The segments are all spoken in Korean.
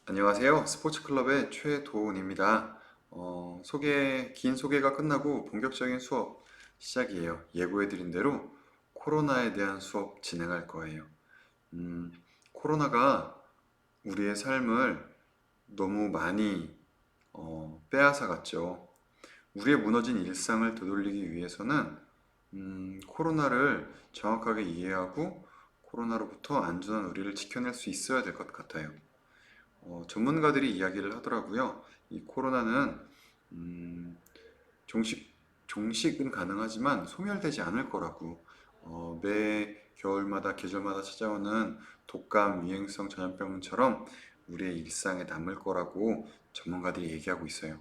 안녕하세요. 스포츠클럽의 최도훈입니다. 긴 소개가 끝나고 본격적인 수업 시작이에요. 예고해드린 대로 코로나에 대한 수업 진행할 거예요. 음, 코로나가 우리의 삶을 너무 많이 빼앗아 갔죠. 우리의 무너진 일상을 되돌리기 위해서는 코로나를 정확하게 이해하고 코로나로부터 안전한 우리를 지켜낼 수 있어야 될 것 같아요. 전문가들이 이야기를 하더라고요. 이 코로나는 음, 종식, 종식은 가능하지만 소멸되지 않을 거라고. 매 겨울마다 계절마다 찾아오는 독감, 유행성 전염병처럼 우리의 일상에 남을 거라고 전문가들이 얘기하고 있어요.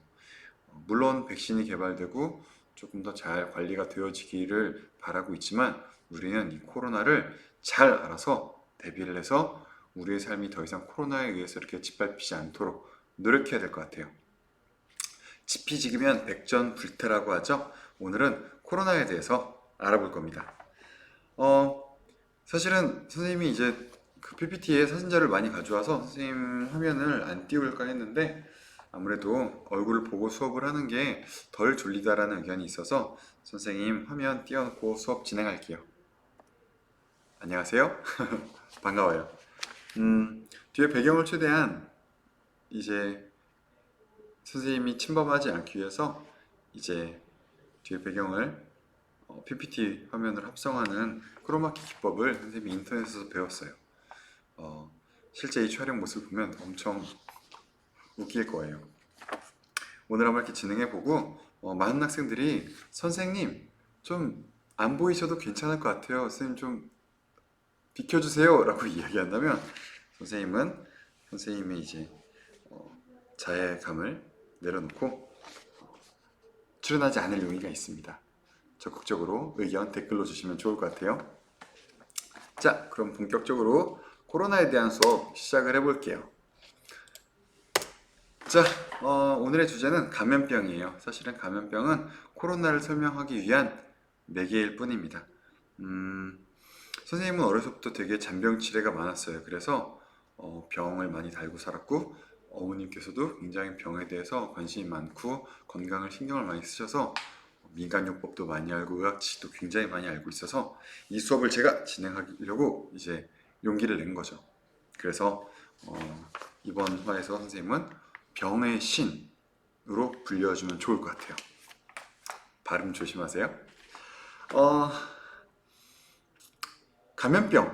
물론 백신이 개발되고 조금 더 잘 관리가 되어지기를 바라고 있지만 우리는 이 코로나를 잘 알아서 대비를 해서 우리의 삶이 더 이상 코로나에 의해서 이렇게 짓밟히지 않도록 노력해야 될 것 같아요. 지피지기면 백전불태라고 하죠. 오늘은 코로나에 대해서 알아볼 겁니다. 어, 사실은 선생님이 이제 그 PPT에 사진자를 많이 가져와서 선생님 화면을 안 띄울까 했는데 아무래도 얼굴을 보고 수업을 하는 게 덜 졸리다라는 의견이 있어서 선생님 화면 띄워놓고 수업 진행할게요. 안녕하세요. 반가워요. 뒤에 배경을 최대한 이제 선생님이 침범하지 않기 위해서 이제 뒤에 배경을 PPT 화면을 합성하는 크로마키 기법을 선생님이 인터넷에서 배웠어요. 어, 실제 이 촬영 모습을 보면 엄청 웃길 거예요. 오늘 한번 이렇게 진행해보고 많은 학생들이 선생님 좀 안 보이셔도 괜찮을 것 같아요. 선생님 좀 비켜주세요 라고 이야기한다면 선생님이 이제 자해감을 내려놓고 출연하지 않을 용의가 있습니다. 적극적으로 의견 댓글로 주시면 좋을 것 같아요. 자, 그럼 본격적으로 코로나에 대한 수업 시작을 해볼게요. 자, 오늘의 주제는 감염병이에요. 사실은 감염병은 코로나를 설명하기 위한 매개일 뿐입니다. 선생님은 어려서부터 되게 잔병 치레가 많았어요. 그래서 병을 많이 달고 살았고 어머님께서도 굉장히 병에 대해서 관심이 많고 건강을 신경을 많이 쓰셔서 민간요법도 많이 알고 의학 지식도 굉장히 많이 알고 있어서 이 수업을 제가 진행하려고 이제 용기를 낸 거죠. 그래서 이번 화에서 선생님은 병의 신으로 불려주면 좋을 것 같아요. 발음 조심하세요. 어, 감염병의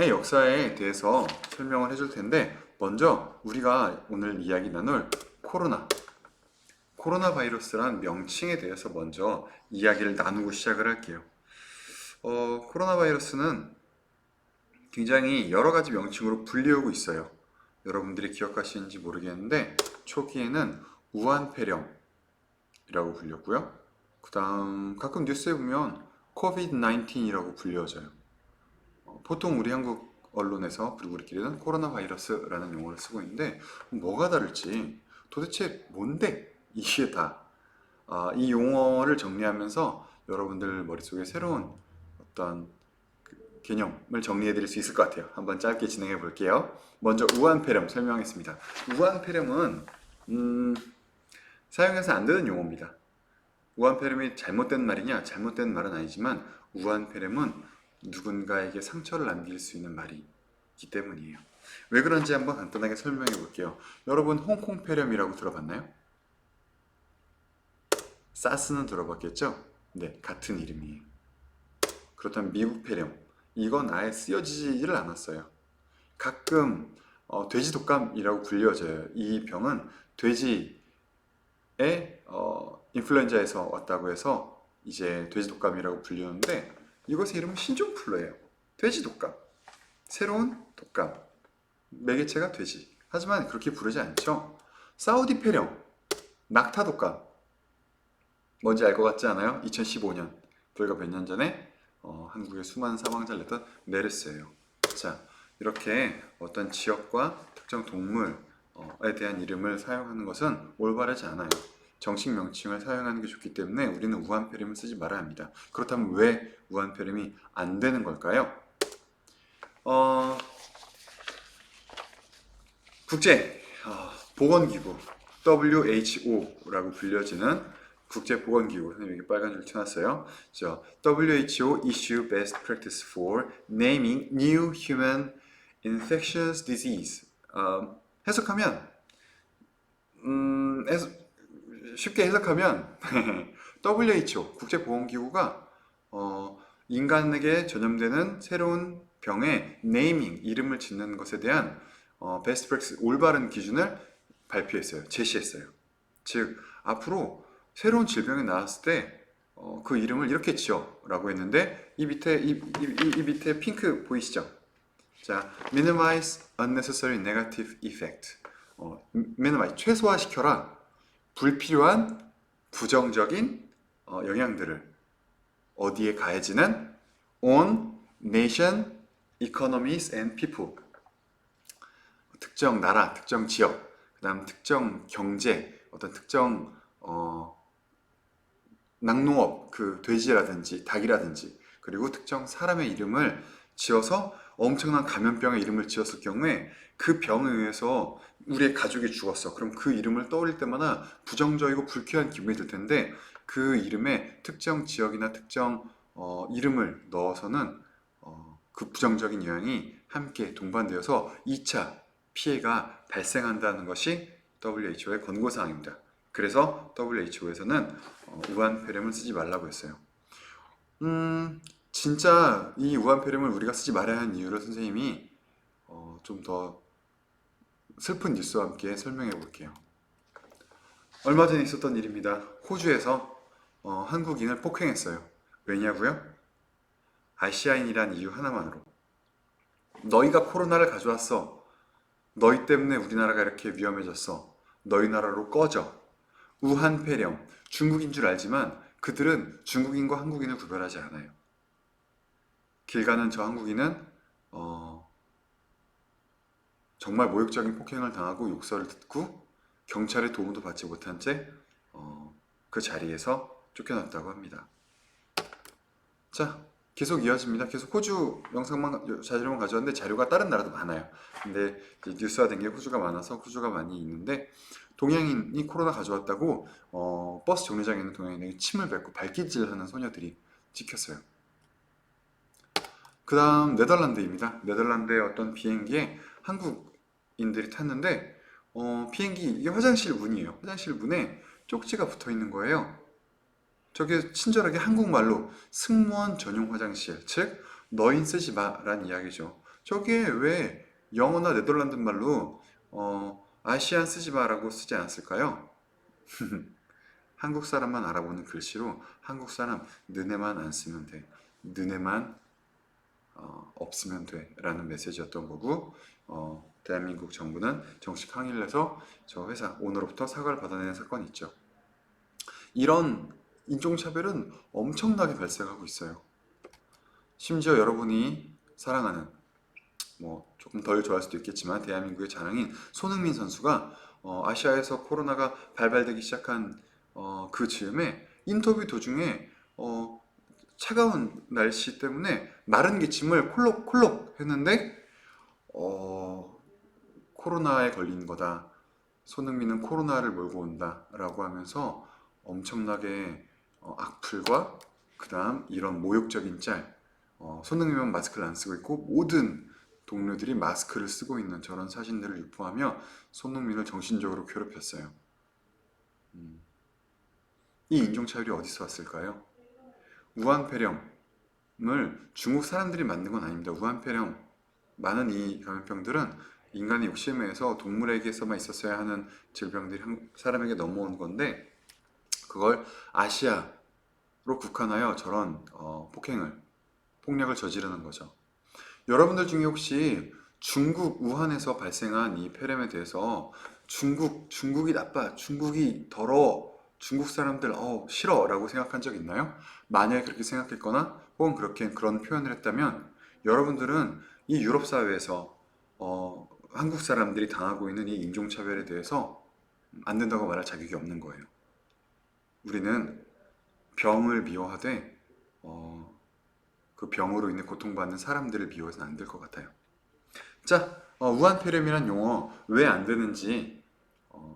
역사에 대해서 설명을 해줄 텐데 먼저 우리가 오늘 이야기 나눌 코로나 바이러스란 명칭에 대해서 먼저 이야기를 나누고 시작을 할게요. 코로나 바이러스는 굉장히 여러 가지 명칭으로 불리우고 있어요. 여러분들이 기억하시는지 모르겠는데 초기에는 우한폐렴이라고 불렸고요. 그 다음 가끔 뉴스에 보면 코비드-19이라고 불려져요. 보통 우리 한국 언론에서 그리고 우리끼리는 코로나 바이러스라는 용어를 쓰고 있는데 뭐가 다를지 도대체 뭔데 이게 다 이 용어를 정리하면서 여러분들 머릿속에 새로운 어떤 개념을 정리해 드릴 수 있을 것 같아요. 한번 짧게 진행해 볼게요. 먼저 우한폐렴 설명하겠습니다. 우한폐렴은 사용해서 안 되는 용어입니다. 우한폐렴이 잘못된 말이냐? 잘못된 말은 아니지만 우한폐렴은 누군가에게 상처를 남길 수 있는 말이기 때문이에요. 왜 그런지 한번 간단하게 설명해 볼게요. 여러분 홍콩폐렴이라고 들어봤나요? 사스는 들어봤겠죠? 네, 같은 이름이에요. 그렇다면 미국폐렴, 이건 아예 쓰여지지를 않았어요. 가끔 돼지 독감이라고 불려져요. 이 병은 돼지의 인플루엔자에서 왔다고 해서 이제 돼지 독감이라고 불리는데 이것의 이름은 신종플루예요. 돼지 독감, 새로운 독감, 매개체가 돼지. 하지만 그렇게 부르지 않죠. 사우디 폐렴, 낙타 독감, 뭔지 알 것 같지 않아요? 2015년, 불과 몇 년 전에 한국에 수많은 사망자를 냈던 메르스예요. 자, 이렇게 어떤 지역과 특정 동물에 대한 이름을 사용하는 것은 올바르지 않아요. 정식 명칭을 사용하는 게 좋기 때문에 우리는 우한폐렴을 쓰지 말아야 합니다. 그렇다면 왜 우한폐렴이 안 되는 걸까요? 어, 국제 보건기구 WHO라고 불려지는 국제보건기구. 선생님 여기 빨간 줄 쳐놨어요. WHO issue best practice for naming new human infectious disease. 해석하면 쉽게 해석하면 WHO 국제보건기구가 인간에게 전염되는 새로운 병의 네이밍 이름을 짓는 것에 대한 베스트 프랙티스 올바른 기준을 발표했어요. 제시했어요. 즉 앞으로 새로운 질병이 나왔을 때 그 이름을 이렇게 지어라고 했는데 이 밑에 핑크 보이시죠? 자, minimize unnecessary negative effect. minimize 최소화시켜라 불필요한 부정적인 영향들을 어디에 가해지는 on nation, economies and people. 특정 나라, 특정 지역, 그다음 특정 경제, 어떤 특정 낙농업, 그 돼지라든지 닭이라든지 그리고 특정 사람의 이름을 지어서 엄청난 감염병의 이름을 지었을 경우에 그 병에 의해서 우리의 가족이 죽었어. 그럼 그 이름을 떠올릴 때마다 부정적이고 불쾌한 기분이 들 텐데 그 이름에 특정 지역이나 특정 이름을 넣어서는 그 부정적인 영향이 함께 동반되어서 2차 피해가 발생한다는 것이 WHO의 권고사항입니다. 그래서 WHO에서는 우한폐렴을 쓰지 말라고 했어요. 진짜 이 우한폐렴을 우리가 쓰지 말아야 하는 이유를 선생님이 좀 더 슬픈 뉴스와 함께 설명해 볼게요. 얼마 전에 있었던 일입니다. 호주에서 한국인을 폭행했어요. 왜냐고요? 아시아인이란 이유 하나만으로. 너희가 코로나를 가져왔어. 너희 때문에 우리나라가 이렇게 위험해졌어. 너희 나라로 꺼져. 우한폐렴. 중국인 줄 알지만 그들은 중국인과 한국인을 구별하지 않아요. 길 가는 저 한국인은 정말 모욕적인 폭행을 당하고 욕설을 듣고 경찰의 도움도 받지 못한 채 그 자리에서 쫓겨났다고 합니다. 자, 계속 이어집니다. 계속 호주 영상만 자료만 가져왔는데 자료가 다른 나라도 많아요. 근데 뉴스화된 게 호주가 많아서 호주가 많이 있는데 동양인이 코로나 가져왔다고 버스 정류장에 있는 동양인에게 침을 뱉고 발길질하는 소녀들이 찍혔어요. 그 다음 네덜란드입니다. 네덜란드의 어떤 비행기에 한국인들이 탔는데 비행기 이게 화장실 문이에요. 화장실 문에 쪽지가 붙어 있는 거예요. 저게 친절하게 한국말로 승무원 전용 화장실, 즉 너인 쓰지 마란 이야기죠. 저게 왜 영어나 네덜란드 말로 아시안 쓰지 마라고 쓰지 않았을까요? 한국 사람만 알아보는 글씨로 한국 사람 너네만 안 쓰면 돼. 너네만 없으면 돼 라는 메시지였던 거고 대한민국 정부는 정식 항의를 해서 저 회사 오늘부터 사과를 받아내는 사건이 있죠. 이런 인종차별은 엄청나게 발생하고 있어요. 심지어 여러분이 사랑하는 조금 덜 좋아할 수도 있겠지만 대한민국의 자랑인 손흥민 선수가 아시아에서 코로나가 발발되기 시작한 그 즈음에 인터뷰 도중에 차가운 날씨 때문에 마른 기침을 콜록콜록 했는데 코로나에 걸린 거다. 손흥민은 코로나를 몰고 온다 라고 하면서 엄청나게 악플과 그 다음 이런 모욕적인 짤 손흥민은 마스크를 안 쓰고 있고 모든 동료들이 마스크를 쓰고 있는 저런 사진들을 유포하며 손흥민을 정신적으로 괴롭혔어요. 이 인종차별이 어디서 왔을까요? 우한폐렴을 중국 사람들이 만든 건 아닙니다. 우한폐렴 많은 이 감염병들은 인간의 욕심에 의해서 동물에게서만 있었어야 하는 질병들이 사람에게 넘어온 건데 그걸 아시아로 국한하여 저런 폭력을 저지르는 거죠. 여러분들 중에 혹시 중국 우한에서 발생한 이 폐렴에 대해서 중국이 나빠, 중국이 더러워, 중국 사람들 싫어 라고 생각한 적 있나요? 만약에 그렇게 생각했거나 혹은 그런 표현을 했다면 여러분들은 이 유럽 사회에서 한국 사람들이 당하고 있는 이 인종차별에 대해서 안 된다고 말할 자격이 없는 거예요. 우리는 병을 미워하되 그 병으로 인해 고통받는 사람들을 미워해서는 안 될 것 같아요. 자, 우한폐렴이란 용어 왜 안 되는지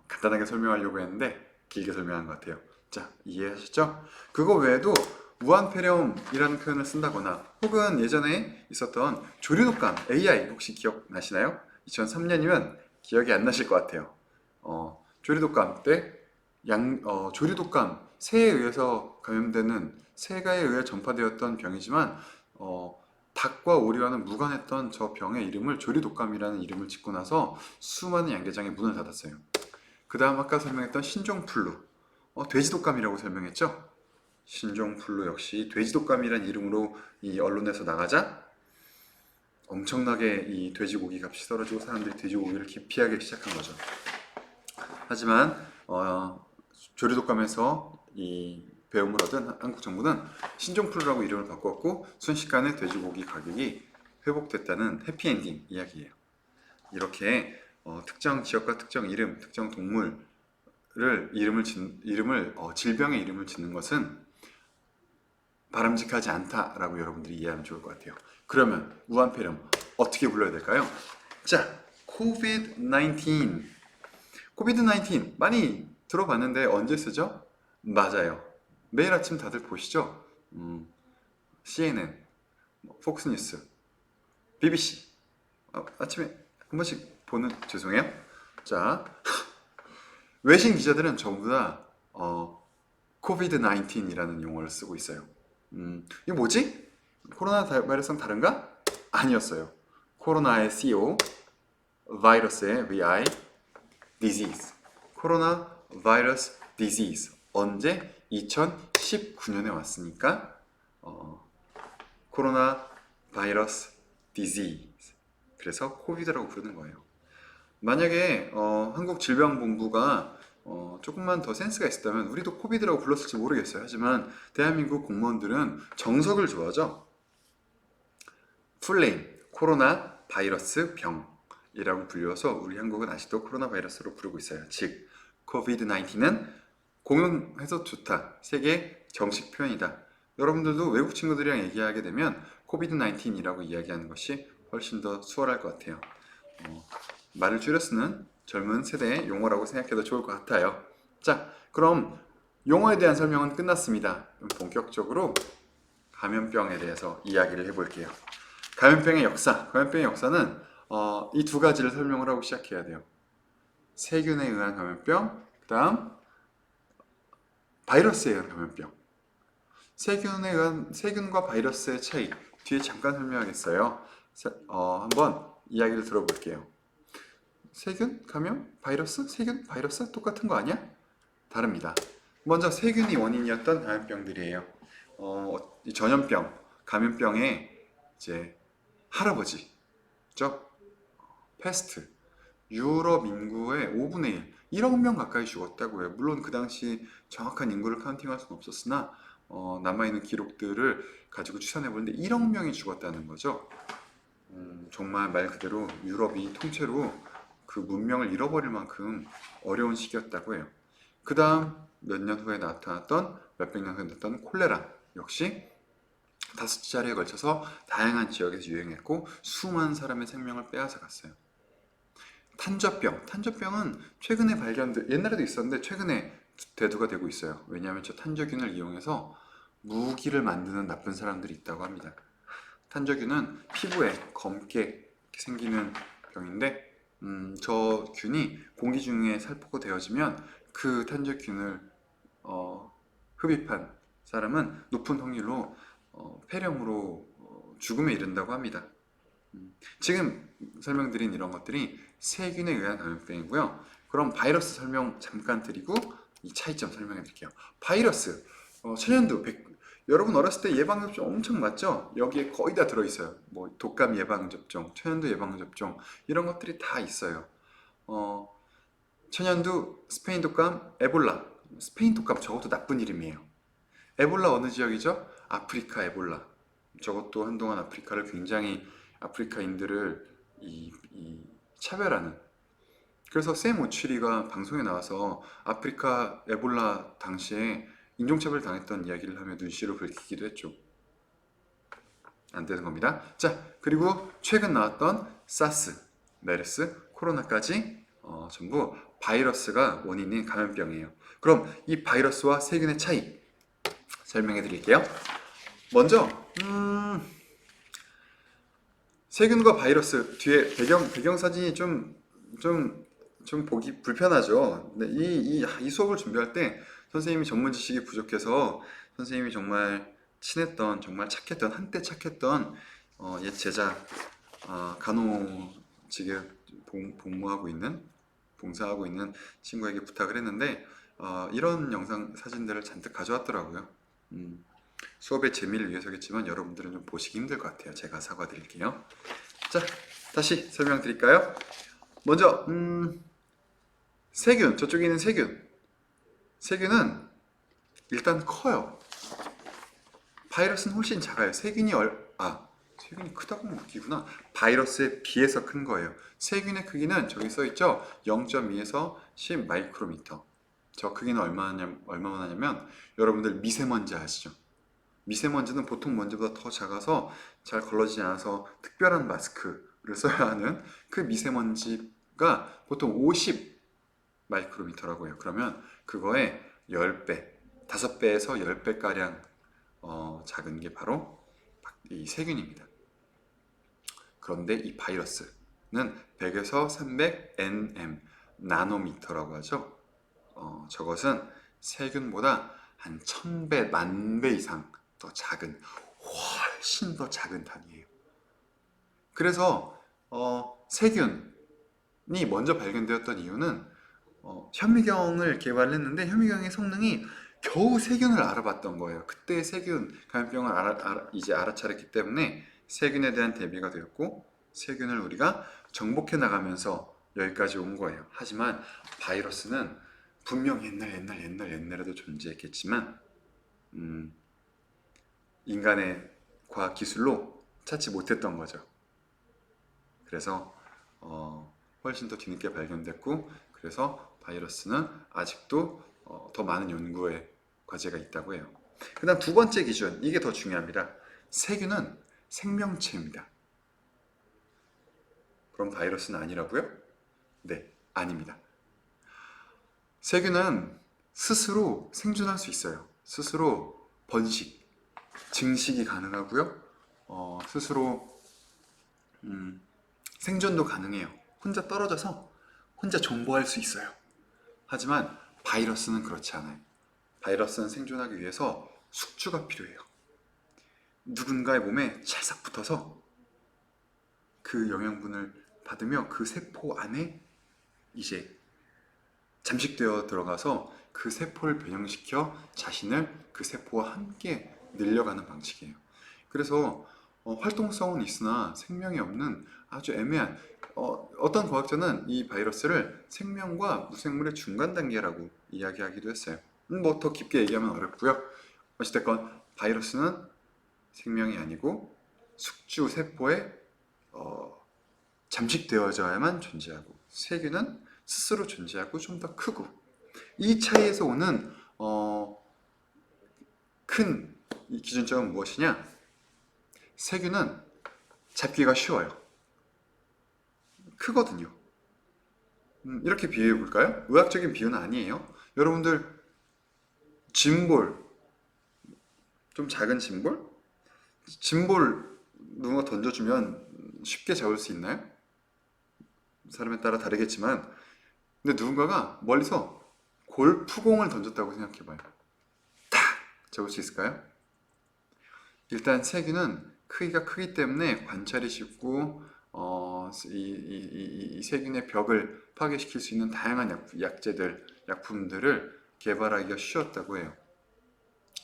간단하게 설명하려고 했는데 길게 설명한 것 같아요. 자, 이해하셨죠? 그거 외에도 무한폐렴이라는 표현을 쓴다거나 혹은 예전에 있었던 조류독감 AI 혹시 기억나시나요? 2003년이면 기억이 안 나실 것 같아요. 조류독감 때 조류독감 새에 의해서 감염되는 새가에 의해 전파되었던 병이지만 닭과 오리와는 무관했던 저 병의 이름을 조류독감이라는 이름을 짓고 나서 수많은 양계장이 문을 닫았어요. 그 다음 아까 설명했던 신종플루, 돼지독감이라고 설명했죠? 신종플루 역시 돼지독감이란 이름으로 이 언론에서 나가자 엄청나게 이 돼지고기 값이 떨어지고 사람들이 돼지고기를 기피하기 시작한 거죠. 하지만 조류독감에서 이 배움을 얻은 한국 정부는 신종플루라고 이름을 바꿨고 순식간에 돼지고기 가격이 회복됐다는 해피엔딩 이야기예요. 이렇게 특정 지역과 특정 이름, 특정 동물을 질병의 이름을 짓는 것은 바람직하지 않다라고 여러분들이 이해하면 좋을 것 같아요. 그러면 우한폐렴 어떻게 불러야 될까요? 자, COVID-19. COVID-19 많이 들어봤는데 언제 쓰죠? 맞아요. 매일 아침 다들 보시죠? CNN, 폭스뉴스, BBC. 아침에 한 번씩 보는, 죄송해요. 자, 외신 기자들은 전부 다 COVID-19이라는 용어를 쓰고 있어요. 이게 뭐지? 코로나 바이러스랑 다른가? 아니었어요. 코로나의 CO, 바이러스의 VI, disease. 코로나 바이러스 disease. 언제? 2019년에 왔으니까 코로나 바이러스 disease. 그래서 코비드라고 부르는 거예요. 만약에 한국 질병본부가 조금만 더 센스가 있었다면 우리도 코비드라고 불렀을지 모르겠어요. 하지만 대한민국 공무원들은 정석을 좋아하죠. 풀네임 코로나 바이러스 병이라고 불려서 우리 한국은 아직도 코로나 바이러스로 부르고 있어요. 즉 COVID-19는 공용해서 좋다. 세계 정식 표현이다. 여러분들도 외국 친구들이랑 얘기하게 되면 COVID-19이라고 이야기하는 것이 훨씬 더 수월할 것 같아요. 말을 줄여 쓰는 젊은 세대의 용어라고 생각해도 좋을 것 같아요. 자, 그럼 용어에 대한 설명은 끝났습니다. 그럼 본격적으로 감염병에 대해서 이야기를 해볼게요. 감염병의 역사는 이 두 가지를 설명을 하고 시작해야 돼요. 세균에 의한 감염병, 그 다음 바이러스에 의한 감염병. 세균과 바이러스의 차이 뒤에 잠깐 설명하겠어요. 한번 이야기를 들어볼게요. 세균, 감염, 바이러스, 세균, 바이러스 똑같은 거 아니야? 다릅니다. 먼저 세균이 원인이었던 감염병들이에요. 이 전염병, 감염병의 이제 할아버지죠. 패스트. 유럽 인구의 5분의 1, 1억 명 가까이 죽었다고 해요. 물론 그 당시 정확한 인구를 카운팅할 수는 없었으나 남아있는 기록들을 가지고 추산해보는데 1억 명이 죽었다는 거죠. 정말 말 그대로 유럽이 통째로 그 문명을 잃어버릴 만큼 어려운 시기였다고 해요. 그 다음 몇 년 후에 나타났던, 몇백 년 후에 나타났던 콜레라 역시 5차례에 걸쳐서 다양한 지역에서 유행했고 수많은 사람의 생명을 빼앗아 갔어요. 탄저병은 최근에 옛날에도 있었는데 최근에 대두가 되고 있어요. 왜냐하면 저 탄저균을 이용해서 무기를 만드는 나쁜 사람들이 있다고 합니다. 탄저균은 피부에 검게 생기는 병인데 저 균이 공기 중에 살포가 되어지면 그 탄저균을 흡입한 사람은 높은 확률로 폐렴으로 죽음에 이른다고 합니다. 지금 설명드린 이런 것들이 세균에 의한 감염병이고요. 그럼 바이러스 설명 잠깐 드리고 이 차이점 설명해 드릴게요. 바이러스, 천연두, 여러분 어렸을 때 예방접종 엄청 맞죠? 여기에 거의 다 들어있어요. 뭐 독감 예방접종, 천연두 예방접종 이런 것들이 다 있어요. 천연두, 스페인 독감, 에볼라. 스페인 독감 저것도 나쁜 이름이에요. 에볼라 어느 지역이죠? 아프리카 에볼라. 저것도 한동안 아프리카를 굉장히 아프리카인들을 차별하는. 그래서 샘 오츄리가 방송에 나와서 아프리카 에볼라 당시에 인종차별 당했던 이야기를 하며 눈시로 붉히기도 했죠. 안 되는 겁니다. 자, 그리고 최근 나왔던 사스. 메르스, 코로나까지 전부 바이러스가 원인인 감염병이에요. 그럼 이 바이러스와 세균의 차이 설명해 드릴게요. 먼저 세균과 바이러스 뒤에 배경 사진이 좀 보기 불편하죠. 근데 이 수업을 준비할 때 선생님이 전문 지식이 부족해서 선생님이 정말 친했던, 정말 착했던, 한때 착했던 옛 제자, 간호직에 복무하고 있는, 봉사하고 있는 친구에게 부탁을 했는데 이런 영상 사진들을 잔뜩 가져왔더라고요. 수업의 재미를 위해서겠지만 여러분들은 좀 보시기 힘들 것 같아요. 제가 사과드릴게요. 자, 다시 설명드릴까요? 먼저 세균, 저쪽에 있는 세균은 일단 커요. 바이러스는 훨씬 작아요. 세균이 크다고 웃기구나. 바이러스에 비해서 큰 거예요. 세균의 크기는 저기 써있죠? 0.2에서 10 마이크로미터. 저 크기는 얼마나 하냐면 여러분들 미세먼지 아시죠? 미세먼지는 보통 먼지보다 더 작아서 잘 걸러지지 않아서 특별한 마스크를 써야 하는 그 미세먼지가 보통 50 마이크로미터라고 해요. 그러면 그거의 10배, 5배에서 10배가량 작은 게 바로 이 세균입니다. 그런데 이 바이러스는 100에서 300 nm, 나노미터라고 하죠. 저것은 세균보다 한 1000배, 10,000배 이상 더 작은, 훨씬 더 작은 단위예요. 그래서 세균이 먼저 발견되었던 이유는 현미경을 개발했는데 현미경의 성능이 겨우 세균을 알아봤던 거예요. 그때 세균 감염병을 이제 알아차렸기 때문에 세균에 대한 대비가 되었고 세균을 우리가 정복해 나가면서 여기까지 온 거예요. 하지만 바이러스는 분명 옛날에도 존재했겠지만 인간의 과학 기술로 찾지 못했던 거죠. 그래서 훨씬 더 뒤늦게 발견됐고 그래서 바이러스는 아직도 더 많은 연구의 과제가 있다고 해요. 그 다음 두 번째 기준, 이게 더 중요합니다. 세균은 생명체입니다. 그럼 바이러스는 아니라고요? 네, 아닙니다. 세균은 스스로 생존할 수 있어요. 스스로 번식, 증식이 가능하고요. 스스로 생존도 가능해요. 혼자 떨어져서 혼자 존버할 수 있어요. 하지만 바이러스는 그렇지 않아요. 바이러스는 생존하기 위해서 숙주가 필요해요. 누군가의 몸에 찰싹 붙어서 그 영양분을 받으며 그 세포 안에 이제 잠식되어 들어가서 그 세포를 변형시켜 자신을 그 세포와 함께 늘려가는 방식이에요. 그래서 활동성은 있으나 생명이 없는 아주 애매한 어떤 과학자는 이 바이러스를 생명과 무생물의 중간 단계라고 이야기하기도 했어요. 뭐 더 깊게 얘기하면 어렵고요. 어찌됐건 바이러스는 생명이 아니고 숙주 세포에 잠식되어져야만 존재하고 세균은 스스로 존재하고 좀 더 크고 이 차이에서 오는 큰 기준점은 무엇이냐? 세균은 잡기가 쉬워요. 크거든요. 이렇게 비유해 볼까요? 의학적인 비유는 아니에요. 여러분들 짐볼, 좀 작은 짐볼? 짐볼 누군가 던져주면 쉽게 잡을 수 있나요? 사람에 따라 다르겠지만 근데 누군가가 멀리서 골프공을 던졌다고 생각해봐요. 탁! 잡을 수 있을까요? 일단 세균은 크기가 크기 때문에 관찰이 쉽고 이 세균의 벽을 파괴시킬 수 있는 다양한 약품들을 개발하기가 쉬웠다고 해요.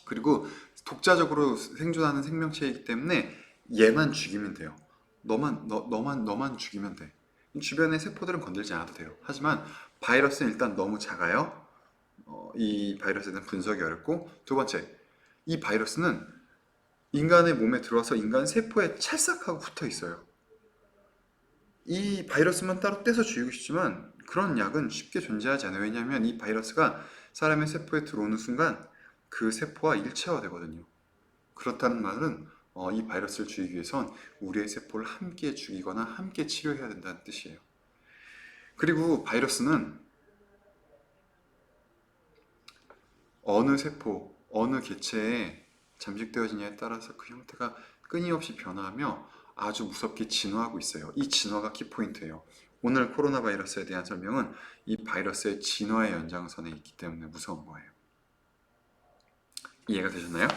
그리고 독자적으로 생존하는 생명체이기 때문에 얘만 죽이면 돼요. 너만 죽이면 돼. 주변의 세포들은 건들지 않아도 돼요. 하지만 바이러스는 일단 너무 작아요. 이 바이러스에 대한 분석이 어렵고 두 번째, 이 바이러스는 인간의 몸에 들어와서 인간 세포에 찰싹하고 붙어 있어요. 이 바이러스만 따로 떼서 죽이고 싶지만 그런 약은 쉽게 존재하지 않아요. 왜냐하면 이 바이러스가 사람의 세포에 들어오는 순간 그 세포와 일체화되거든요. 그렇다는 말은 이 바이러스를 죽이기 위해선 우리의 세포를 함께 죽이거나 함께 치료해야 된다는 뜻이에요. 그리고 바이러스는 어느 세포, 어느 개체에 잠식되어지냐에 따라서 그 형태가 끊임없이 변화하며 아주 무섭게 진화하고 있어요. 이 진화가 키포인트예요. 오늘 코로나 바이러스에 대한 설명은 이 바이러스의 진화의 연장선에 있기 때문에 무서운 거예요. 이해가 되셨나요?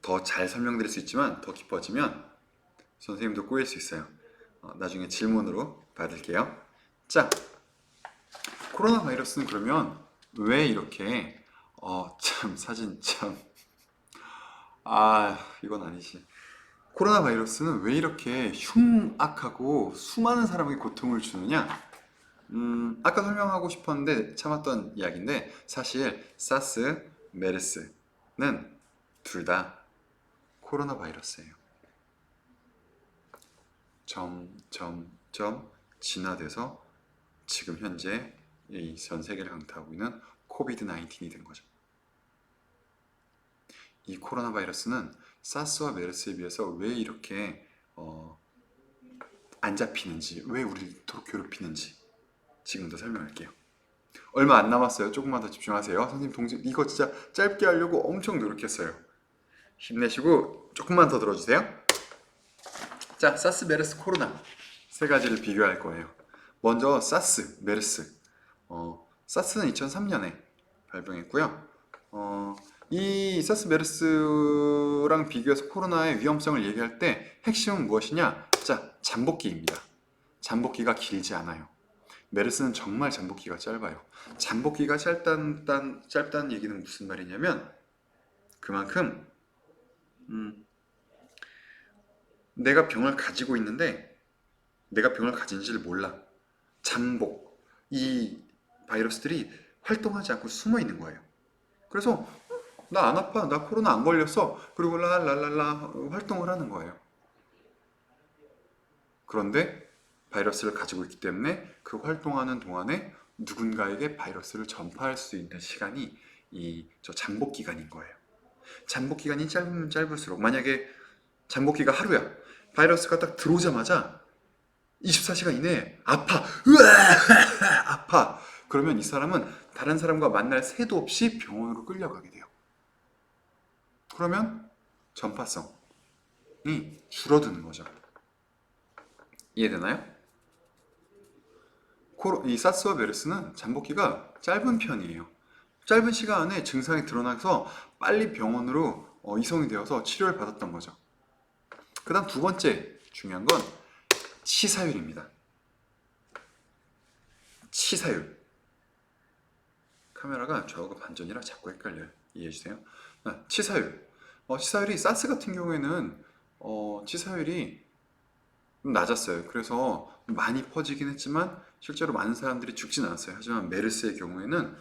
더 잘 설명드릴 수 있지만 더 깊어지면 선생님도 꼬일 수 있어요. 나중에 질문으로 받을게요. 자, 코로나 바이러스는 그러면 왜 이렇게 참 사진 참 이건 아니지. 코로나 바이러스는 왜 이렇게 흉악하고 수많은 사람에게 고통을 주느냐? 아까 설명하고 싶었는데 참았던 이야기인데 사실 사스, 메르스는 둘 다 코로나 바이러스예요. 점점점 진화돼서 지금 현재 이 전 세계를 강타하고 있는 코비드 19이 된 거죠. 이 코로나 바이러스는 사스와 메르스에 비해서 왜 이렇게 안 잡히는지, 왜 우리를 이토록 괴롭히는지 지금부터 설명할게요. 얼마 안 남았어요. 조금만 더 집중하세요. 선생님 이거 진짜 짧게 하려고 엄청 노력했어요. 힘내시고 조금만 더 들어주세요. 자, 사스, 메르스, 코로나 세 가지를 비교할 거예요. 먼저 사스, 메르스. 사스는 2003년에 발병했고요. 이 사스, 메르스랑 비교해서 코로나의 위험성을 얘기할 때 핵심은 무엇이냐? 자, 잠복기입니다. 잠복기가 길지 않아요. 메르스는 정말 잠복기가 짧아요. 잠복기가 짧다는 얘기는 무슨 말이냐면 그만큼 내가 병을 가지고 있는데 내가 병을 가진지를 몰라. 잠복. 이 바이러스들이 활동하지 않고 숨어 있는 거예요. 그래서 나 안 아파. 나 코로나 안 걸렸어. 그리고 랄랄랄라 활동을 하는 거예요. 그런데 바이러스를 가지고 있기 때문에 그 활동하는 동안에 누군가에게 바이러스를 전파할 수 있는 시간이 저 잠복 기간인 거예요. 잠복 기간이 짧으면 짧을수록 만약에 잠복기가 하루야. 바이러스가 딱 들어오자마자 24시간 이내에 아파. 으아! 아파. 그러면 이 사람은 다른 사람과 만날 새도 없이 병원으로 끌려가게 돼요. 그러면 전파성이 줄어드는 거죠. 이해되나요? 이 사스와 메르스는 잠복기가 짧은 편이에요. 짧은 시간 안에 증상이 드러나서 빨리 병원으로 이송이 되어서 치료를 받았던 거죠. 그 다음 두 번째 중요한 건 치사율입니다. 치사율. 카메라가 좌우가 반전이라 자꾸 헷갈려요. 이해해주세요. 치사율. 치사율이 사스 같은 경우에는 치사율이 낮았어요. 그래서 많이 퍼지긴 했지만 실제로 많은 사람들이 죽진 않았어요. 하지만 메르스의 경우에는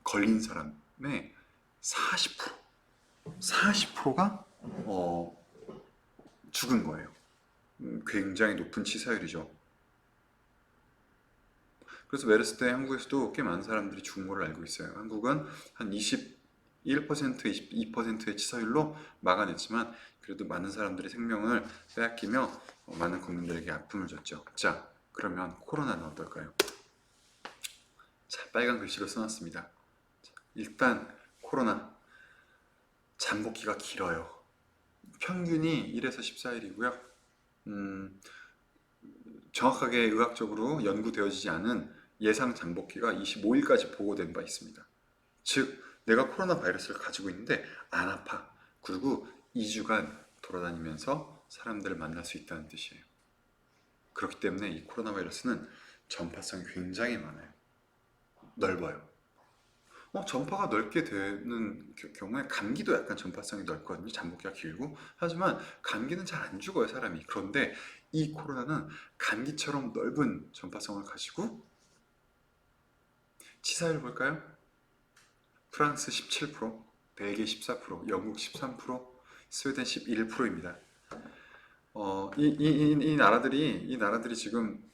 걸린 사람의 40%가 죽은 거예요. 굉장히 높은 치사율이죠. 그래서 메르스 때 한국에서도 꽤 많은 사람들이 죽은 걸로 알고 있어요. 한국은 한 21%, 22%의 치사율로 막아냈지만 그래도 많은 사람들이 생명을 빼앗기며 많은 국민들에게 아픔을 줬죠. 자, 그러면 코로나는 어떨까요? 자, 빨간 글씨로 써놨습니다. 자, 일단 코로나 잠복기가 길어요. 평균이 1에서 14일이고요. 정확하게 의학적으로 연구되어지지 않은 예상 잠복기가 25일까지 보고된 바 있습니다. 즉, 내가 코로나 바이러스를 가지고 있는데 안 아파. 그리고 2주간 돌아다니면서 사람들을 만날 수 있다는 뜻이에요. 그렇기 때문에 이 코로나 바이러스는 전파성이 굉장히 많아요. 넓어요. 전파가 넓게 되는 경우에 감기도 약간 전파성이 넓거든요. 잠복기가 길고. 하지만 감기는 잘 안 죽어요, 사람이. 그런데 이 코로나는 감기처럼 넓은 전파성을 가지고 치사율 볼까요? 프랑스 17%, 벨기에 14%, 영국 13%, 스웨덴 11%입니다. 이 나라들이 지금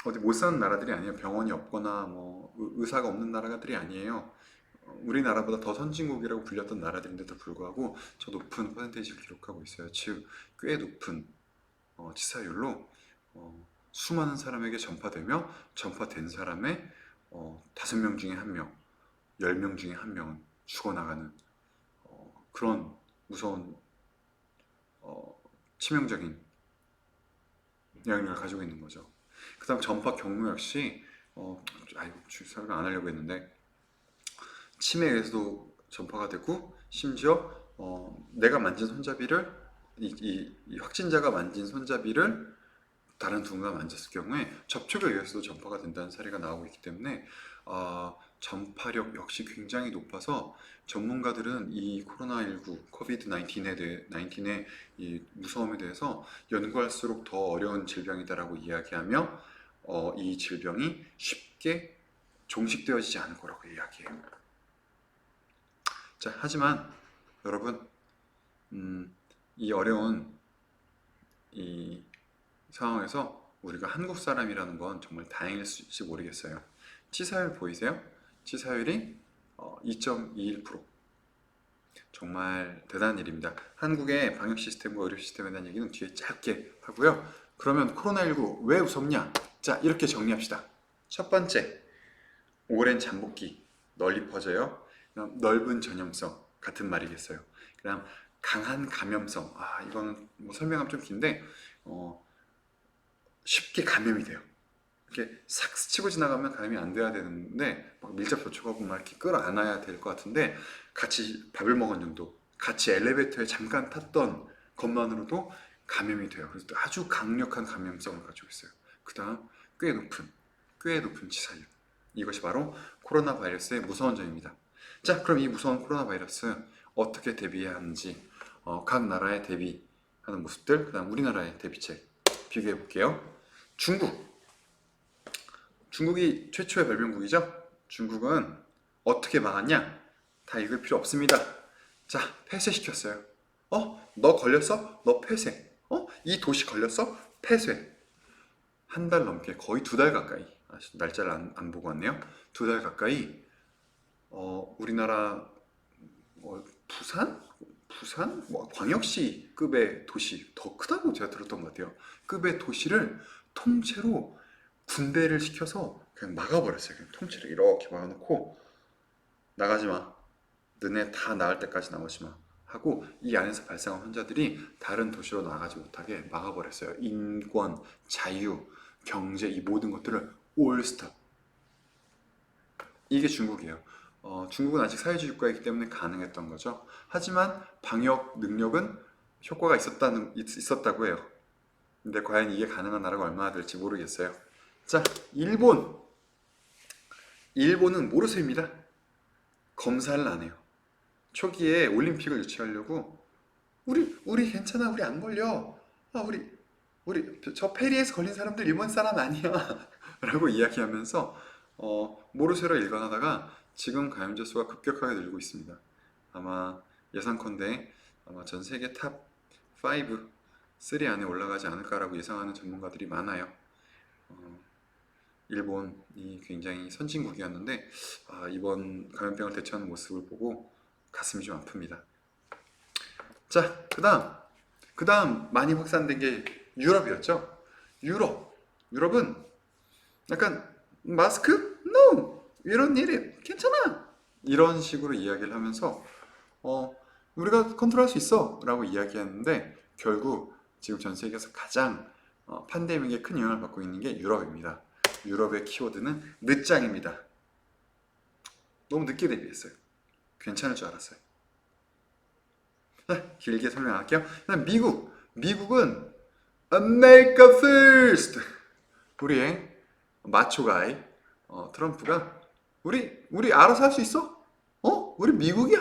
어디 못 사는 나라들이 아니에요. 병원이 없거나 뭐 의사가 없는 나라들이 아니에요. 우리나라보다 더 선진국이라고 불렸던 나라들인데도 불구하고 저 높은 퍼센테이지를 기록하고 있어요. 즉, 꽤 높은 치사율로 수많은 사람에게 전파되며 전파된 사람의 5명 중에 1명, 10명 중에 1명은 죽어나가는 그런 무서운 치명적인 영향력을 가지고 있는 거죠. 그 다음 전파 경로 역시 설명 안 하려고 했는데 침에 의해서도 전파가 되고 심지어 내가 만진 손잡이를 이 확진자가 만진 손잡이를 다른 누군가 만졌을 경우에 접촉에 의해서도 전파가 된다는 사례가 나오고 있기 때문에 전파력 역시 굉장히 높아서 전문가들은 이 코로나19, 코비드 19의 이 무서움에 대해서 연구할수록 더 어려운 질병이다라고 이야기하며 이 질병이 쉽게 종식되어지지 않을 거라고 이야기해요. 자, 하지만 여러분, 이 어려운 이 상황에서 우리가 한국 사람이라는 건 정말 다행일지 모르겠어요. 치사율 보이세요? 치사율이 2.21%. 정말 대단한 일입니다. 한국의 방역 시스템과 의료 시스템에 대한 얘기는 뒤에 짧게 하고요. 그러면 코로나19 왜 무섭냐? 자, 이렇게 정리합시다. 첫 번째, 오랜 잠복기 널리 퍼져요. 그다음 넓은 전염성 같은 말이겠어요. 그다음 강한 감염성. 이거는 뭐 설명하면 좀 긴데 쉽게 감염이 돼요. 이렇게 싹 스치고 지나가면 감염이 안 돼야 되는데 막 밀접 접촉하고 막 이렇게 끌어안아야 될 것 같은데 같이 밥을 먹은 정도, 같이 엘리베이터에 잠깐 탔던 것만으로도 감염이 돼요. 그래서 아주 강력한 감염성을 가지고 있어요. 그다음 꽤 높은 치사율. 이것이 바로 코로나 바이러스의 무서운 점입니다. 자, 그럼 이 무서운 코로나 바이러스 어떻게 대비해야 하는지 각 나라의 대비하는 모습들, 그 다음 우리나라의 대비책 비교해 볼게요. 중국이 최초의 발병국이죠. 중국은 어떻게 막았냐? 다 읽을 필요 없습니다. 자, 폐쇄시켰어요. 너 걸렸어? 너 폐쇄. 이 도시 걸렸어? 폐쇄. 한 달 넘게, 거의 2달 가까이, 날짜를 안 보고 왔네요. 2달 가까이 우리나라 부산 뭐 광역시급의 도시, 더 크다고 제가 들었던 것 같아요. 급의 도시를 통째로 군대를 시켜서 그냥 막아버렸어요. 그냥 통째로 이렇게 막아놓고 나가지 마. 너네 다 나을 때까지 나오지 마. 하고 이 안에서 발생한 환자들이 다른 도시로 나가지 못하게 막아버렸어요. 인권, 자유, 경제 이 모든 것들을 올 스톱. 이게 중국이에요. 중국은 아직 사회주의 국가이기 때문에 가능했던 거죠. 하지만 방역 능력은 효과가 있었다고 해요. 근데 과연 이게 가능한 나라가 얼마나 될지 모르겠어요. 자, 일본은 모르쇠입니다. 검사를 안 해요. 초기에 올림픽을 유치하려고 우리 괜찮아, 우리 안 걸려. 우리 저 페리에서 걸린 사람들 일본 사람 아니야. 라고 이야기하면서 모르쇠로 일관하다가 지금 감염자 수가 급격하게 늘고 있습니다. 아마 예상컨대 아마 전 세계 탑 5, 3 안에 올라가지 않을까라고 예상하는 전문가들이 많아요. 일본이 굉장히 선진국이었는데 이번 감염병을 대처하는 모습을 보고 가슴이 좀 아픕니다. 자, 그다음 많이 확산된 게 유럽이었죠. 유럽은 약간 마스크? No! 이런 일이 괜찮아! 이런 식으로 이야기를 하면서 우리가 컨트롤할 수 있어! 라고 이야기하는데 결국 지금 전 세계에서 가장 팬데믹에 큰 영향을 받고 있는 게 유럽입니다. 유럽의 키워드는 늦장입니다. 너무 늦게 대비했어요. 괜찮을 줄 알았어요. 길게 설명할게요. 미국은 America First! 우리의 마초가이 트럼프가 우리 알아서 할 수 있어? 우리 미국이야?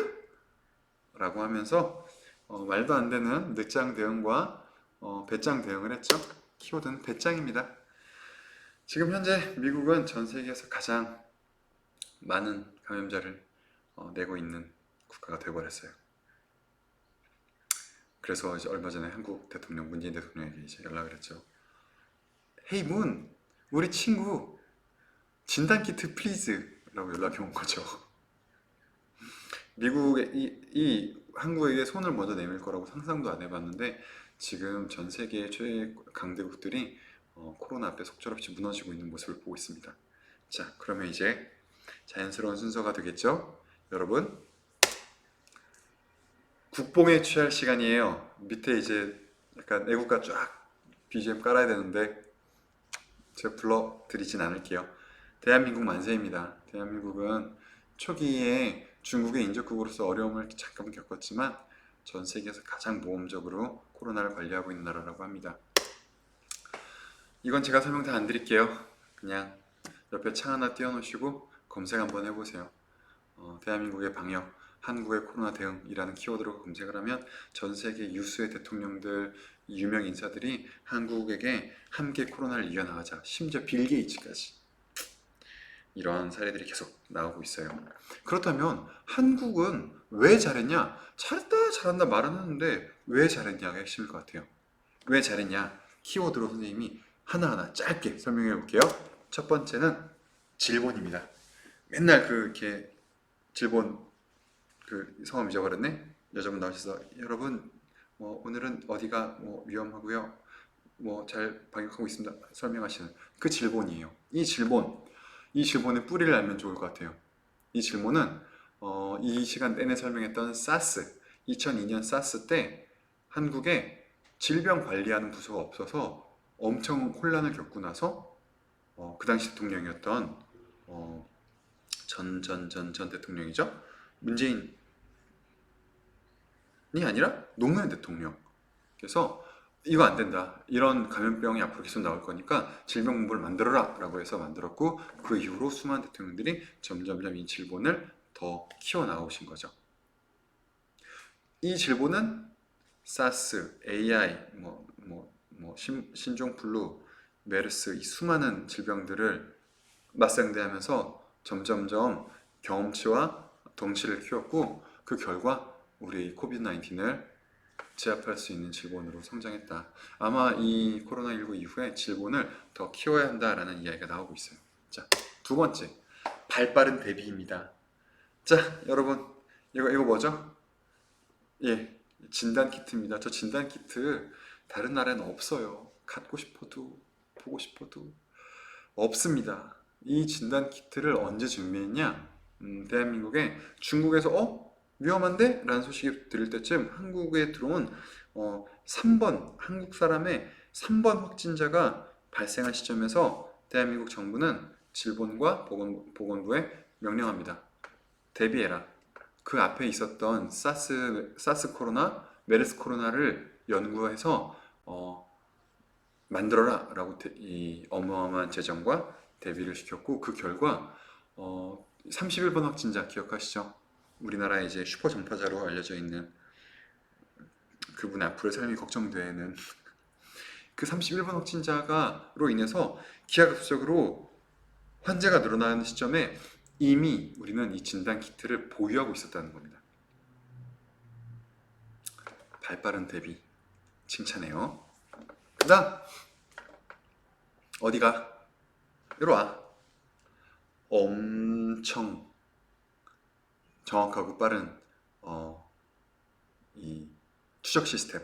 라고 하면서 말도 안 되는 늦장 대응과 배짱 대응을 했죠. 키워드는 배짱입니다. 지금 현재 미국은 전 세계에서 가장 많은 감염자를 내고 있는 국가가 되어버렸어요. 그래서 이제 얼마 전에 한국 대통령 문재인 대통령에게 이제 연락을 했죠. 헤이 문, 우리 친구 진단 키트 플리즈 라고 연락이 온 거죠. 미국의 이 한국에게 손을 먼저 내밀 거라고 상상도 안 해봤는데 지금 전 세계의 최 강대국들이 코로나 앞에 속절없이 무너지고 있는 모습을 보고 있습니다. 자, 그러면 이제 자연스러운 순서가 되겠죠? 여러분, 국뽕에 취할 시간이에요. 밑에 이제 약간 애국가 쫙 BGM 깔아야 되는데 제가 불러드리진 않을게요. 대한민국 만세입니다. 대한민국은 초기에 중국의 인접국으로서 어려움을 잠깐 겪었지만 전 세계에서 가장 모험적으로 코로나를 관리하고 있는 나라라고 합니다. 이건 제가 설명 다 안 드릴게요. 그냥 옆에 창 하나 띄워놓으시고 검색 한번 해보세요. 대한민국의 방역, 한국의 코로나 대응이라는 키워드로 검색을 하면 전 세계 유수의 대통령들, 유명 인사들이 한국에게 함께 코로나를 이겨나가자, 심지어 빌 게이츠까지 이런 사례들이 계속 나오고 있어요. 그렇다면 한국은 왜 잘했냐? 잘했다 잘한다 말은 하는데 왜 잘했냐가 핵심일 것 같아요. 왜 잘했냐? 키워드로 선생님이 하나하나 짧게 설명해 볼게요. 첫 번째는 질본입니다. 맨날 이렇게 질본 성함 잊어버렸네. 여자분 나오셔서 여러분 오늘은 어디가 위험하고요. 잘 방역하고 있습니다. 설명하시는 그 질본이에요. 이 질본의 뿌리를 알면 좋을 것 같아요. 이 질본은 이 시간 내내 설명했던 사스 2002년 사스 때 한국에 질병 관리하는 부서가 없어서 엄청 혼란을 겪고 나서 그 당시 대통령이었던 전 대통령이죠. 문재인이 아니라 노무현 대통령. 그래서 이거 안 된다. 이런 감염병이 앞으로 계속 나올 거니까 질병본부를 만들어라 라고 해서 만들었고 그 이후로 수많은 대통령들이 점점점 이 질본을 더 키워나오신 거죠. 이 질본은 사스, AI, 신종플루, 메르스 이 수많은 질병들을 맞상대하면서 점점점 경험치와 덩치를 키웠고 그 결과 우리 코비드 19을 제압할 수 있는 질본으로 성장했다. 아마 이 코로나19 이후에 질본을 더 키워야 한다라는 이야기가 나오고 있어요. 자, 두 번째, 발빠른 대비입니다. 자, 여러분, 이거 뭐죠? 예, 진단 키트입니다. 저 진단 키트 다른 나라에는 없어요. 갖고 싶어도 보고 싶어도 없습니다. 이 진단 키트를 언제 준비했냐? 대한민국에 중국에서 위험한데? 라는 소식이 들을 때쯤 한국에 들어온 3번 한국 사람의 3번 확진자가 발생한 시점에서 대한민국 정부는 질본과 보건부에 명령합니다. 대비해라. 그 앞에 있었던 사스 코로나, 메르스 코로나를 연구해서 만들어라 라고 이 어마어마한 재정과 대비를 시켰고 그 결과 31번 확진자 기억하시죠? 우리나라의 이제 슈퍼 전파자로 알려져 있는 그분의 앞으로의 삶이 걱정되는 그 31번 확진자가로 인해서 기하급수적으로 환자가 늘어나는 시점에 이미 우리는 이 진단 키트를 보유하고 있었다는 겁니다. 발빠른 대비 칭찬해요. 그 다음 어디가? 이리 와. 엄청 정확하고 빠른 이 추적 시스템.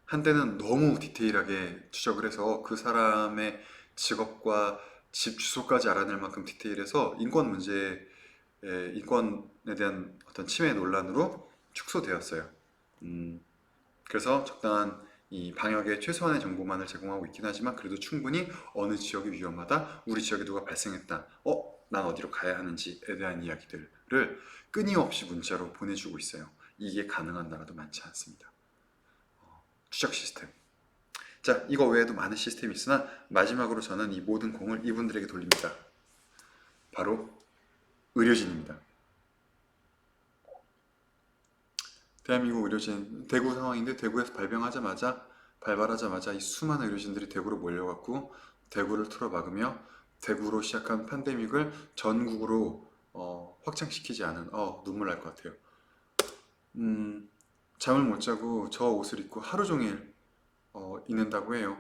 한때는 너무 디테일하게 추적을 해서 그 사람의 직업과 집 주소까지 알아낼 만큼 디테일해서 인권에 대한 어떤 침해 논란으로 축소되었어요. 그래서 적당한 이 방역에 최소한의 정보만을 제공하고 있긴 하지만 그래도 충분히 어느 지역이 위험하다, 우리 지역에 누가 발생했다, 난 어디로 가야 하는지에 대한 이야기들을 끊임없이 문자로 보내주고 있어요. 이게 가능한 나라도 많지 않습니다. 추적 시스템. 자, 이거 외에도 많은 시스템이 있으나 마지막으로 저는 이 모든 공을 이분들에게 돌립니다. 바로 의료진입니다. 대한민국 의료진, 대구 상황인데 대구에서 발발하자마자 이 수많은 의료진들이 대구로 몰려갔고 대구를 틀어막으며 대구로 시작한 팬데믹을 전국으로 확장시키지 않은 눈물 날 것 같아요. 잠을 못 자고 저 옷을 입고 하루 종일 있는다고 해요.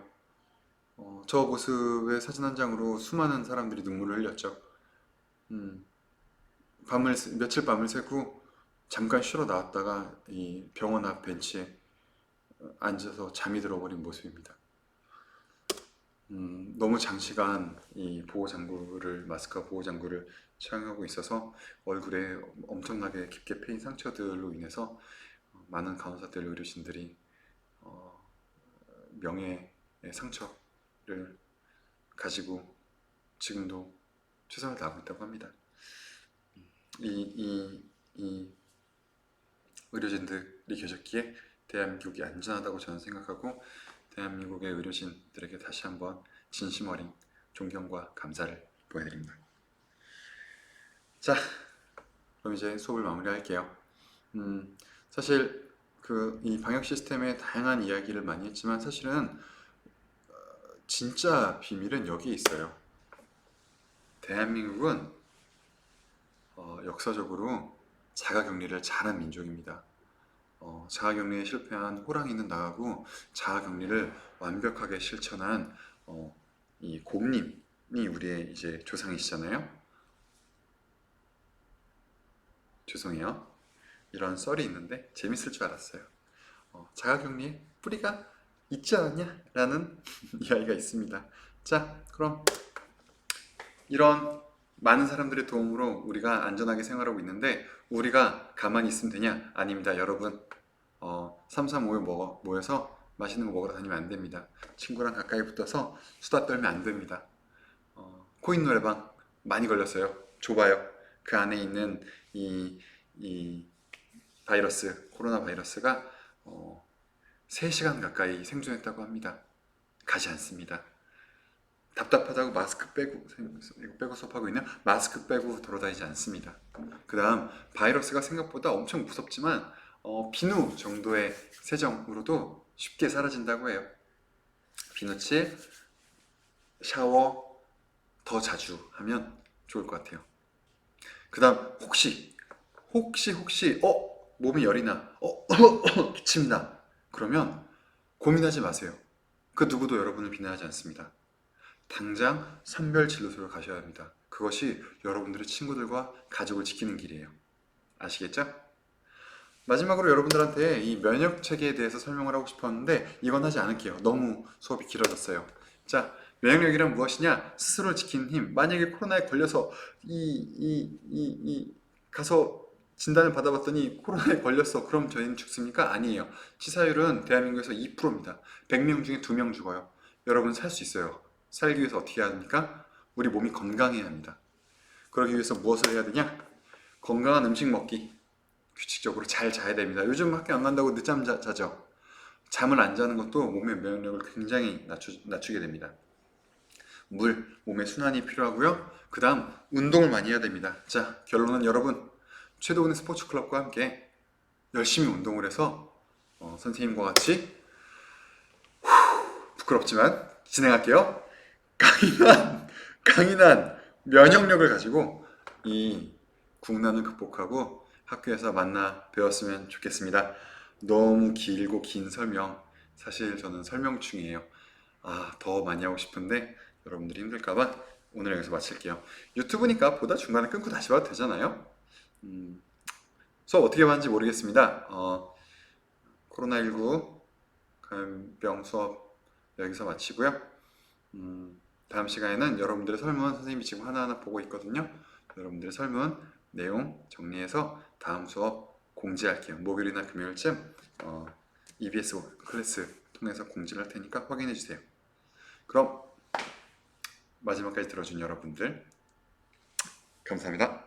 저 모습의 사진 한 장으로 수많은 사람들이 눈물을 흘렸죠. 며칠 밤을 새고 잠깐 쉬러 나왔다가 이 병원 앞 벤치에 앉아서 잠이 들어버린 모습입니다. 너무 장시간 이 마스크와 보호장구를 착용하고 있어서 얼굴에 엄청나게 깊게 패인 상처들로 인해서 많은 간호사들, 의료진들이 어, 명예의 상처를 가지고 지금도 최선을 다하고 있다고 합니다. 이 의료진들이 계셨기에 대한민국이 안전하다고 저는 생각하고 대한민국의 의료진들에게 다시 한번 진심 어린 존경과 감사를 보여드립니다. 자, 그럼 이제 수업을 마무리할게요. 사실 이 방역 시스템의 다양한 이야기를 많이 했지만 사실은 진짜 비밀은 여기에 있어요. 대한민국은 역사적으로 자가격리를 잘한 민족입니다. 자가격리에 실패한 호랑이는 나가고 자가격리를 완벽하게 실천한 이 곰님이 우리의 이제 조상이시잖아요. 죄송해요. 이런 썰이 있는데 재밌을 줄 알았어요. 자가격리에 뿌리가 있지 않았냐? 라는 이야기가 있습니다. 자, 그럼 이런 많은 사람들의 도움으로 우리가 안전하게 생활하고 있는데 우리가 가만히 있으면 되냐? 아닙니다. 여러분 335에 모여서 맛있는 거 먹으러 다니면 안 됩니다. 친구랑 가까이 붙어서 수다 떨면 안 됩니다. 코인 노래방 많이 걸렸어요. 좁아요. 그 안에 있는 이 바이러스, 코로나 바이러스가 3시간 가까이 생존했다고 합니다. 가지 않습니다. 답답하다고 마스크 빼고, 이거 빼고 수업하고 있냐? 마스크 빼고 돌아다니지 않습니다. 그 다음 바이러스가 생각보다 엄청 무섭지만 비누 정도의 세정으로도 쉽게 사라진다고 해요. 비누칠, 샤워 더 자주 하면 좋을 것 같아요. 그 다음 혹시 몸에 열이 나, 기침 나, 그러면 고민하지 마세요. 그 누구도 여러분을 비난하지 않습니다. 당장 선별진료소를 가셔야 합니다. 그것이 여러분들의 친구들과 가족을 지키는 길이에요. 아시겠죠? 마지막으로 여러분들한테 이 면역 체계에 대해서 설명을 하고 싶었는데 이건 하지 않을게요. 너무 수업이 길어졌어요. 자, 면역력이란 무엇이냐? 스스로를 지키는 힘. 만약에 코로나에 걸려서 가서 진단을 받아봤더니 코로나에 걸렸어. 그럼 저희는 죽습니까? 아니에요. 치사율은 대한민국에서 2%입니다. 100명 중에 2명 죽어요. 여러분 살 수 있어요. 살기 위해서 어떻게 해야 합니까? 우리 몸이 건강해야 합니다. 그러기 위해서 무엇을 해야 되냐? 건강한 음식 먹기. 규칙적으로 잘 자야 됩니다. 요즘 학교 안 간다고 늦잠 자죠? 잠을 안 자는 것도 몸의 면역력을 굉장히 낮추게 됩니다. 물, 몸에 순환이 필요하고요. 그 다음 운동을 많이 해야 됩니다. 자, 결론은 여러분 최도훈의 스포츠클럽과 함께 열심히 운동을 해서 선생님과 같이 부끄럽지만 진행할게요. 강인한 면역력을 가지고 이 국난을 극복하고 학교에서 만나 배웠으면 좋겠습니다. 너무 길고 긴 설명, 사실 저는 설명충이에요. 더 많이 하고 싶은데 여러분들이 힘들까봐 오늘 여기서 마칠게요. 유튜브니까 보다 중간에 끊고 다시 봐도 되잖아요. 수업 어떻게 봤는지 모르겠습니다. 코로나19 감염병 수업 여기서 마치고요. 다음 시간에는 여러분들의 설문, 선생님이 지금 하나하나 보고 있거든요. 여러분들의 설문 내용 정리해서 다음 수업 공지할게요. 목요일이나 금요일쯤 EBS 클래스 통해서 공지를 할 테니까 확인해 주세요. 그럼 마지막까지 들어준 여러분들 감사합니다.